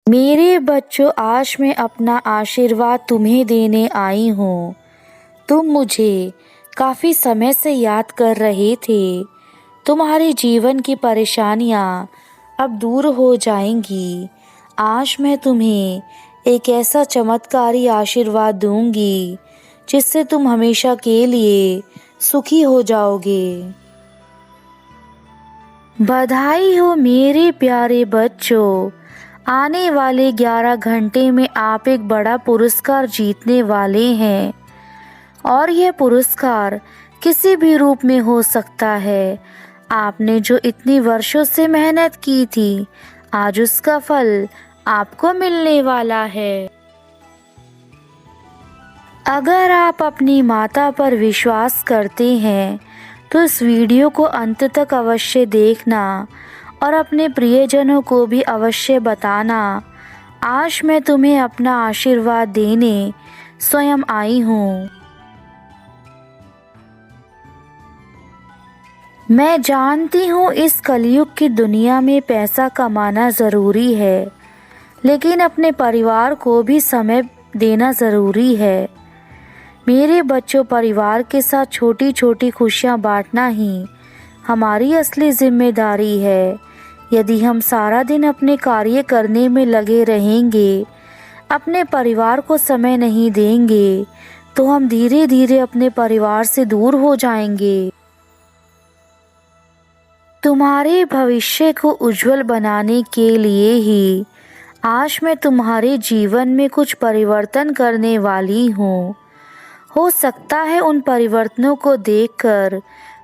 मेरे बच्चों, आज मैं अपना आशीर्वाद तुम्हें देने आई हूँ। तुम मुझे काफ़ी समय से याद कर रहे थे। तुम्हारे जीवन की परेशानियाँ अब दूर हो जाएंगी। आज मैं तुम्हें एक ऐसा चमत्कारी आशीर्वाद दूंगी जिससे तुम हमेशा के लिए सुखी हो जाओगे। बधाई हो मेरे प्यारे बच्चों। आने वाले 11 घंटे में आप एक बड़ा पुरस्कार जीतने वाले हैं और यह पुरस्कार किसी भी रूप में हो सकता है। आपने जो इतनी वर्षों से मेहनत की थी, आज उसका फल आपको मिलने वाला है। अगर आप अपनी माता पर विश्वास करते हैं तो इस वीडियो को अंत तक अवश्य देखना और अपने प्रियजनों को भी अवश्य बताना। आज मैं तुम्हें अपना आशीर्वाद देने स्वयं आई हूँ। मैं जानती हूँ इस कलयुग की दुनिया में पैसा कमाना ज़रूरी है, लेकिन अपने परिवार को भी समय देना ज़रूरी है। मेरे बच्चों, परिवार के साथ छोटी छोटी खुशियाँ बांटना ही हमारी असली जिम्मेदारी है। यदि हम सारा दिन अपने कार्य करने में लगे रहेंगे, अपने परिवार को समय नहीं देंगे, तो हम धीरे धीरे अपने परिवार से दूर हो जाएंगे। तुम्हारे भविष्य को उज्जवल बनाने के लिए ही आज मैं तुम्हारे जीवन में कुछ परिवर्तन करने वाली हूँ। हो सकता है उन परिवर्तनों को देखकर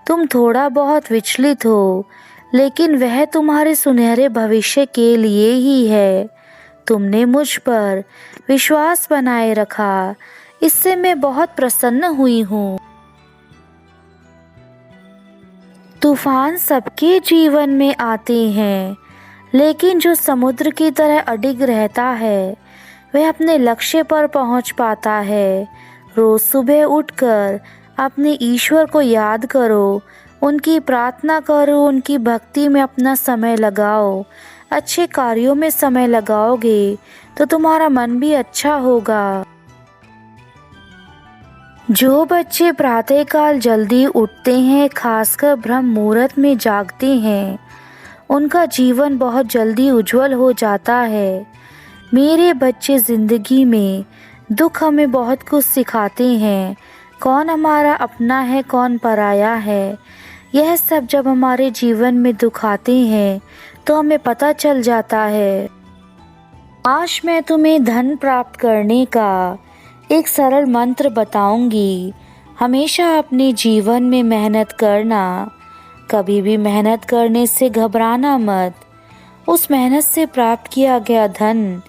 तुम थोड़ा बहुत विचलित हो, लेकिन वह तुम्हारे सुनहरे भविष्य के लिए ही है। तुमने मुझ पर विश्वास बनाए रखा, इससे मैं बहुत प्रसन्न हुई हूँ। तूफान सबके जीवन में आते हैं, लेकिन जो समुद्र की तरह अडिग रहता है वह अपने लक्ष्य पर पहुँच पाता है। रोज सुबह उठकर अपने ईश्वर को याद करो, उनकी प्रार्थना करो, उनकी भक्ति में अपना समय लगाओ। अच्छे कार्यों में समय लगाओगे तो तुम्हारा मन भी अच्छा होगा। जो बच्चे प्रातःकाल जल्दी उठते हैं, खासकर ब्रह्म मुहूर्त में जागते हैं, उनका जीवन बहुत जल्दी उज्जवल हो जाता है। मेरे बच्चे, जिंदगी में दुख हमें बहुत कुछ सिखाते हैं। कौन हमारा अपना है, कौन पराया है, यह सब जब हमारे जीवन में दुख आते हैं तो हमें पता चल जाता है। आज मैं तुम्हें धन प्राप्त करने का एक सरल मंत्र बताऊंगी। हमेशा अपने जीवन में मेहनत करना, कभी भी मेहनत करने से घबराना मत। उस मेहनत से प्राप्त किया गया धन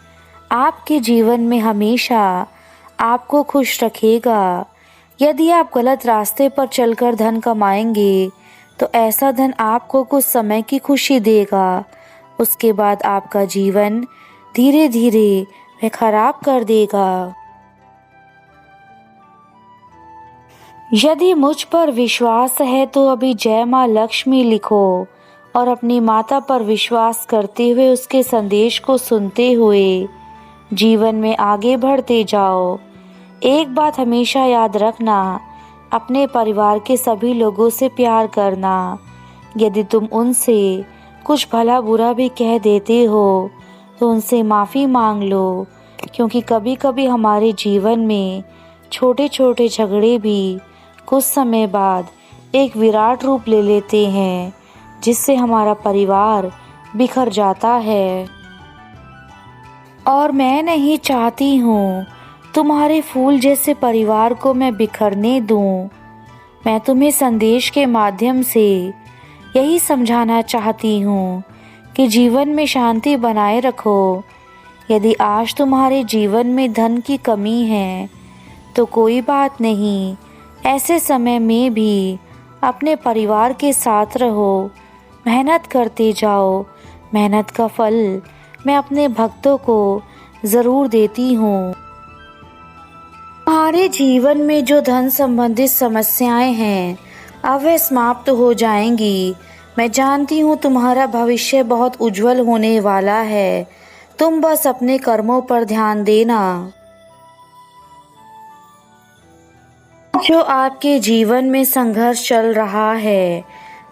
आपके जीवन में हमेशा आपको खुश रखेगा। यदि आप गलत रास्ते पर चलकर धन कमाएंगे तो ऐसा धन आपको कुछ समय की खुशी देगा, उसके बाद आपका जीवन धीरे धीरे वह खराब कर देगा। यदि मुझ पर विश्वास है तो अभी जय माँ लक्ष्मी लिखो और अपनी माता पर विश्वास करते हुए उसके संदेश को सुनते हुए जीवन में आगे बढ़ते जाओ। एक बात हमेशा याद रखना, अपने परिवार के सभी लोगों से प्यार करना। यदि तुम उनसे कुछ भला बुरा भी कह देते हो तो उनसे माफ़ी मांग लो, क्योंकि कभी कभी हमारे जीवन में छोटे छोटे झगड़े भी कुछ समय बाद एक विराट रूप ले लेते हैं, जिससे हमारा परिवार बिखर जाता है। और मैं नहीं चाहती हूँ तुम्हारे फूल जैसे परिवार को मैं बिखरने दूँ। मैं तुम्हें संदेश के माध्यम से यही समझाना चाहती हूँ कि जीवन में शांति बनाए रखो। यदि आज तुम्हारे जीवन में धन की कमी है तो कोई बात नहीं, ऐसे समय में भी अपने परिवार के साथ रहो, मेहनत करते जाओ। मेहनत का फल मैं अपने भक्तों को ज़रूर देती हूँ। तुम्हारे जीवन में जो धन संबंधित समस्याएं हैं अब वे समाप्त हो जाएंगी। मैं जानती हूँ तुम्हारा भविष्य बहुत उज्जवल होने वाला है। तुम बस अपने कर्मों पर ध्यान देना। जो आपके जीवन में संघर्ष चल रहा है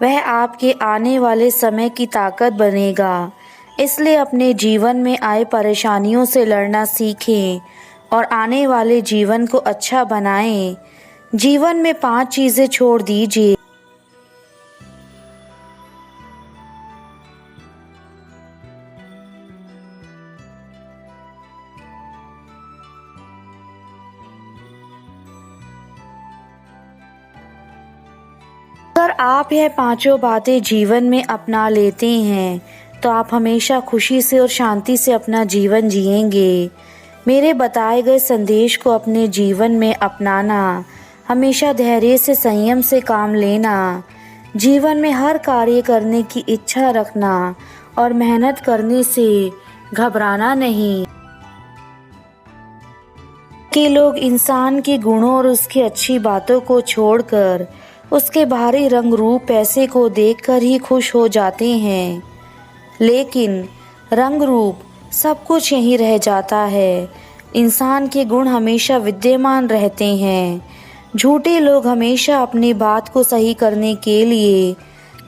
वह आपके आने वाले समय की ताकत बनेगा। इसलिए अपने जीवन में आए परेशानियों से लड़ना सीखें और आने वाले जीवन को अच्छा बनाएं। जीवन में 5 चीजें छोड़ दीजिए। अगर आप यह 5 बातें जीवन में अपना लेते हैं तो आप हमेशा खुशी से और शांति से अपना जीवन जिएंगे। मेरे बताए गए संदेश को अपने जीवन में अपनाना, हमेशा धैर्य से संयम से काम लेना, जीवन में हर कार्य करने की इच्छा रखना और मेहनत करने से घबराना नहीं। कि लोग इंसान के गुणों और उसकी अच्छी बातों को छोड़कर उसके बाहरी रंग रूप पैसे को देखकर ही खुश हो जाते हैं, लेकिन रंग रूप सब कुछ यहीं रह जाता है। इंसान के गुण हमेशा विद्यमान रहते हैं। झूठे लोग हमेशा अपनी बात को सही करने के लिए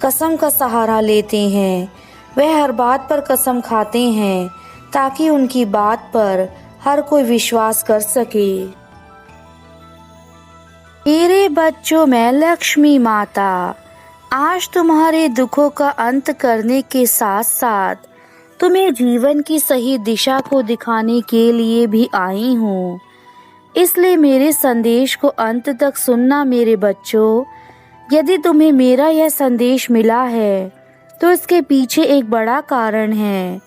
कसम का सहारा लेते हैं। वह हर बात पर कसम खाते हैं ताकि उनकी बात पर हर कोई विश्वास कर सके। मेरे बच्चों, मैं लक्ष्मी माता आज तुम्हारे दुखों का अंत करने के साथ साथ तुम्हें जीवन की सही दिशा को दिखाने के लिए भी आई हूँ। इसलिए मेरे संदेश को अंत तक सुनना मेरे बच्चों। यदि तुम्हें मेरा यह संदेश मिला है तो इसके पीछे एक बड़ा कारण है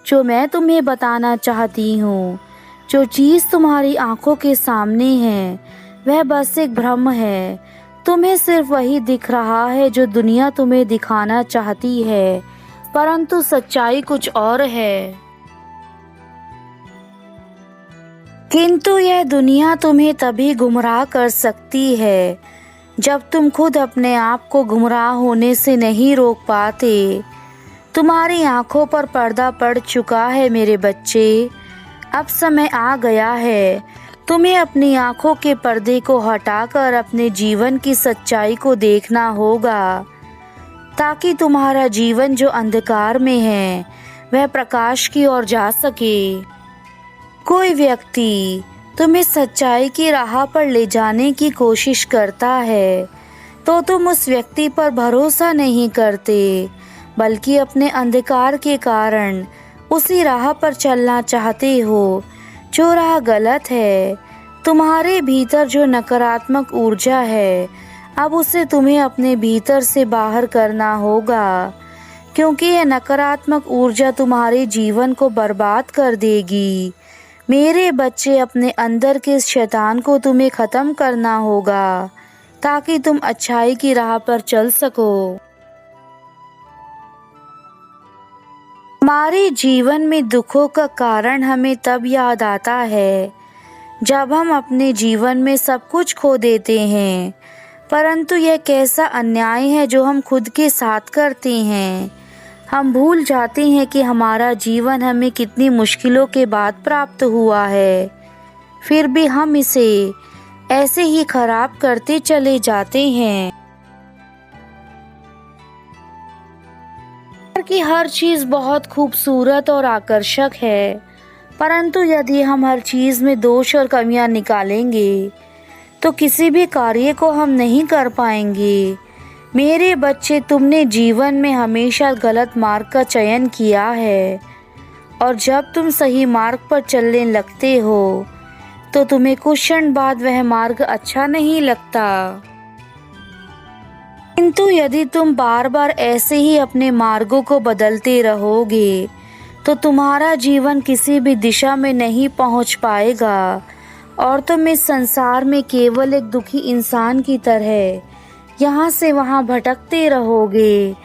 जो मैं तुम्हें बताना चाहती हूँ। जो चीज़ तुम्हारी आंखों के सामने है वह बस एक भ्रम है। तुम्हें सिर्फ वही दिख रहा है जो दुनिया तुम्हें दिखाना चाहती है, परंतु सच्चाई कुछ और है। किंतु यह दुनिया तुम्हें तभी गुमराह कर सकती है जब तुम खुद अपने आप को गुमराह होने से नहीं रोक पाते। तुम्हारी आंखों पर पर्दा पड़ चुका है मेरे बच्चे। अब समय आ गया है तुम्हें अपनी आंखों के पर्दे को हटाकर अपने जीवन की सच्चाई को देखना होगा, ताकि तुम्हारा जीवन जो अंधकार में है वह प्रकाश की ओर जा सके। कोई व्यक्ति तुम्हें सच्चाई की राह पर ले जाने की कोशिश करता है तो तुम उस व्यक्ति पर भरोसा नहीं करते, बल्कि अपने अंधकार के कारण उसी राह पर चलना चाहते हो जो राह गलत है। तुम्हारे भीतर जो नकारात्मक ऊर्जा है अब उसे तुम्हें अपने भीतर से बाहर करना होगा, क्योंकि यह नकारात्मक ऊर्जा तुम्हारे जीवन को बर्बाद कर देगी। मेरे बच्चे, अपने अंदर के इस शैतान को तुम्हें खत्म करना होगा ताकि तुम अच्छाई की राह पर चल सको। हमारे जीवन में दुखों का कारण हमें तब याद आता है जब हम अपने जीवन में सब कुछ खो देते हैं, परंतु यह कैसा अन्याय है जो हम खुद के साथ करते हैं। हम भूल जाते हैं कि हमारा जीवन हमें कितनी मुश्किलों के बाद प्राप्त हुआ है, फिर भी हम इसे ऐसे ही खराब करते चले जाते हैं कि हर चीज़ बहुत खूबसूरत और आकर्षक है, परंतु यदि हम हर चीज़ में दोष और कमियां निकालेंगे तो किसी भी कार्य को हम नहीं कर पाएंगे। मेरे बच्चे, तुमने जीवन में हमेशा गलत मार्ग का चयन किया है और जब तुम सही मार्ग पर चलने लगते हो तो तुम्हें कुछ क्षण बाद वह मार्ग अच्छा नहीं लगता। किंतु यदि तुम बार बार ऐसे ही अपने मार्गों को बदलते रहोगे तो तुम्हारा जीवन किसी भी दिशा में नहीं पहुंच पाएगा और तुम इस संसार में केवल एक दुखी इंसान की तरह यहाँ से वहाँ भटकते रहोगे।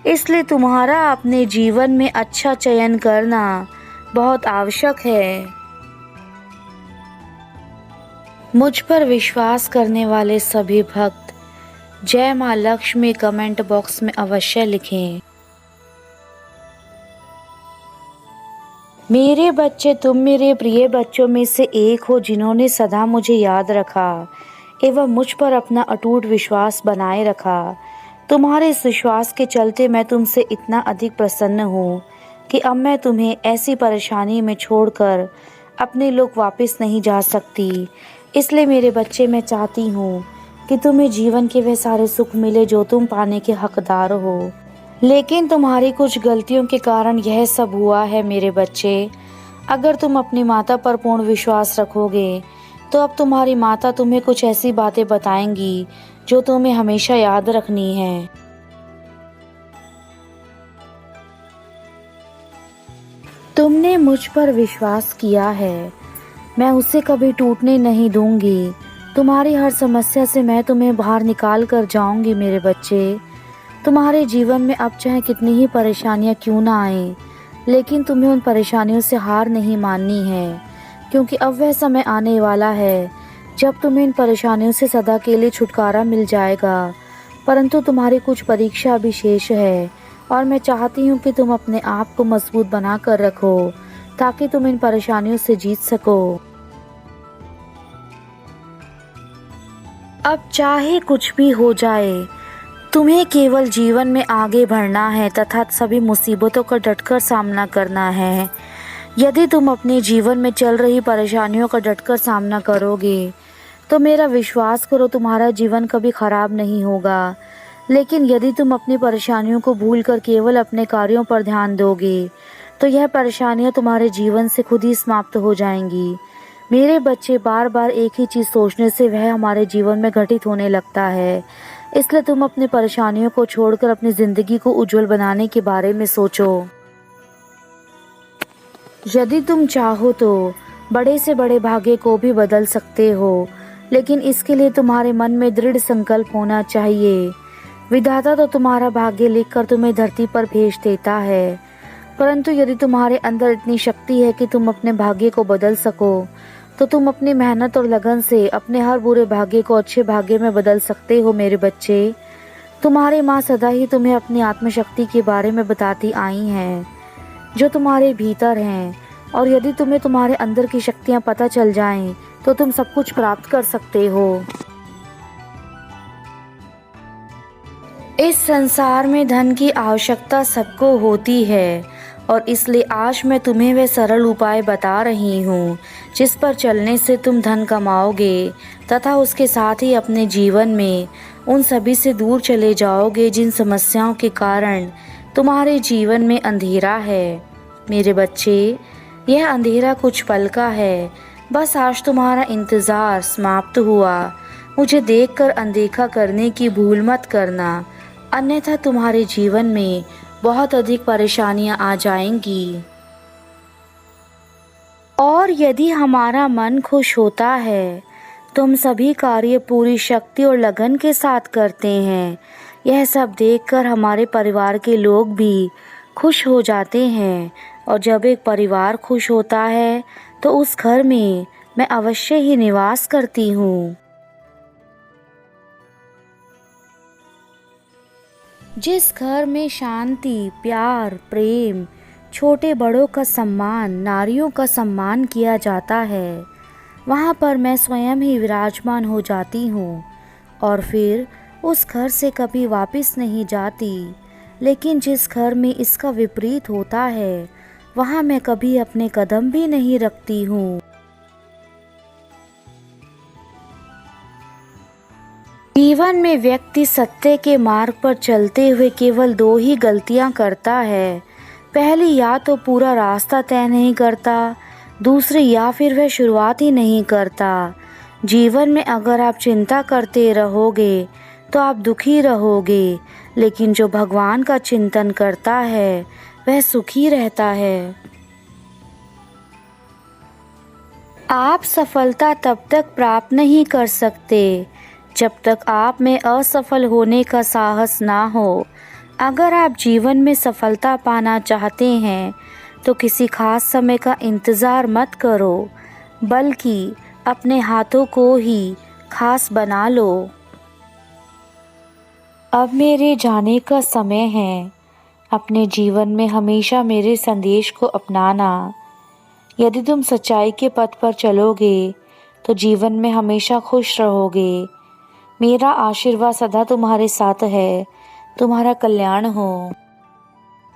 इसलिए तुम्हारा अपने जीवन में अच्छा चयन करना बहुत आवश्यक है। मुझ पर विश्वास करने वाले सभी भक्त जय माँ लक्ष्मी कमेंट बॉक्स में अवश्य लिखें। मेरे बच्चे, तुम मेरे प्रिय बच्चों में से एक हो जिन्होंने सदा मुझे याद रखा एवं मुझ पर अपना अटूट विश्वास बनाए रखा। तुम्हारे इस विश्वास के चलते मैं तुमसे इतना अधिक प्रसन्न हूँ कि अब मैं तुम्हें ऐसी परेशानी में छोड़कर अपने लोग वापस नहीं जा सकती। इसलिए मेरे बच्चे, मैं चाहती हूँ कि तुम्हें जीवन के वे सारे सुख मिले जो तुम पाने के हकदार हो। लेकिन तुम्हारी कुछ गलतियों के कारण यह सब हुआ है मेरे बच्चे। अगर तुम अपनी माता पर पूर्ण विश्वास रखोगे तो अब तुम्हारी माता तुम्हें कुछ ऐसी बातें बताएंगी जो तुम्हें हमेशा याद रखनी है। तुमने मुझ पर विश्वास किया है, मैं उसे कभी टूटने नहीं दूंगी। तुम्हारी हर समस्या से मैं तुम्हें बाहर निकाल कर जाऊंगी मेरे बच्चे। तुम्हारे जीवन में अब चाहे कितनी ही परेशानियां क्यों ना आए, लेकिन तुम्हें उन परेशानियों से हार नहीं माननी है, क्योंकि अब वह समय आने वाला है जब तुम्हें इन परेशानियों से सदा के लिए छुटकारा मिल जाएगा। परंतु तुम्हारी कुछ परीक्षा अभी शेष है और मैं चाहती हूँ कि तुम अपने आप को मजबूत बना कर रखो ताकि तुम इन परेशानियों से जीत सको। अब चाहे कुछ भी हो जाए, तुम्हें केवल जीवन में आगे बढ़ना है तथा सभी मुसीबतों का डटकर सामना करना है। यदि तुम अपने जीवन में चल रही परेशानियों का डटकर सामना करोगे तो मेरा विश्वास करो तुम्हारा जीवन कभी खराब नहीं होगा। लेकिन यदि तुम अपनी परेशानियों को भूलकर केवल अपने कार्यों पर ध्यान दोगे तो यह परेशानियां तुम्हारे जीवन से खुद ही समाप्त हो जाएंगी। मेरे बच्चे, बार बार एक ही चीज़ सोचने से वह हमारे जीवन में घटित होने लगता है। इसलिए तुम अपनी परेशानियों को छोड़कर अपनी जिंदगी को उज्जवल बनाने के बारे में सोचो। यदि तुम चाहो तो बड़े से बड़े भाग्य को भी बदल सकते हो, लेकिन इसके लिए तुम्हारे मन में दृढ़ संकल्प होना चाहिए। विधाता तो तुम्हारा भाग्य लिखकर तुम्हें धरती पर भेज देता है, परंतु यदि तुम्हारे अंदर इतनी शक्ति है कि तुम अपने भाग्य को बदल सको तो तुम अपनी मेहनत और लगन से अपने हर बुरे भाग्य को अच्छे भाग्य में बदल सकते हो मेरे बच्चे। तुम्हारी माँ सदा ही तुम्हें अपनी आत्मशक्ति के बारे में बताती आई हैं जो तुम्हारे भीतर हैं, और यदि तुम्हें तुम्हारे अंदर की शक्तियाँ पता चल जाएं तो तुम सब कुछ प्राप्त कर सकते हो। इस संसार में धन की आवश्यकता सबको होती है और इसलिए आज मैं तुम्हें वह सरल उपाय बता रही हूँ जिस पर चलने से तुम धन कमाओगे तथा उसके साथ ही अपने जीवन में उन सभी से दूर चले जाओगे जिन समस्याओं के कारण तुम्हारे जीवन में अंधेरा है। मेरे बच्चे, यह अंधेरा कुछ पल का है। बस आज तुम्हारा इंतज़ार समाप्त हुआ। मुझे देखकर अनदेखा करने की भूल मत करना, अन्यथा तुम्हारे जीवन में बहुत अधिक परेशानियां आ जाएंगी। और यदि हमारा मन खुश होता है तो हम सभी कार्य पूरी शक्ति और लगन के साथ करते हैं। यह सब देखकर हमारे परिवार के लोग भी खुश हो जाते हैं, और जब एक परिवार खुश होता है तो उस घर में मैं अवश्य ही निवास करती हूँ। जिस घर में शांति, प्यार, प्रेम, छोटे बड़ों का सम्मान, नारियों का सम्मान किया जाता है, वहाँ पर मैं स्वयं ही विराजमान हो जाती हूँ और फिर उस घर से कभी वापस नहीं जाती। लेकिन जिस घर में इसका विपरीत होता है वहाँ मैं कभी अपने कदम भी नहीं रखती हूँ। जीवन में व्यक्ति सत्य के मार्ग पर चलते हुए केवल दो ही गलतियां करता है। पहली, या तो पूरा रास्ता तय नहीं करता, दूसरी या फिर वह शुरुआत ही नहीं करता। जीवन में अगर आप चिंता करते रहोगे तो आप दुखी रहोगे, लेकिन जो भगवान का चिंतन करता है वह सुखी रहता है। आप सफलता तब तक प्राप्त नहीं कर सकते जब तक आप में असफल होने का साहस ना हो। अगर आप जीवन में सफलता पाना चाहते हैं तो किसी खास समय का इंतज़ार मत करो, बल्कि अपने हाथों को ही खास बना लो। अब मेरे जाने का समय है। अपने जीवन में हमेशा मेरे संदेश को अपनाना। यदि तुम सच्चाई के पथ पर चलोगे तो जीवन में हमेशा खुश रहोगे। मेरा आशीर्वाद सदा तुम्हारे साथ है। तुम्हारा कल्याण हो।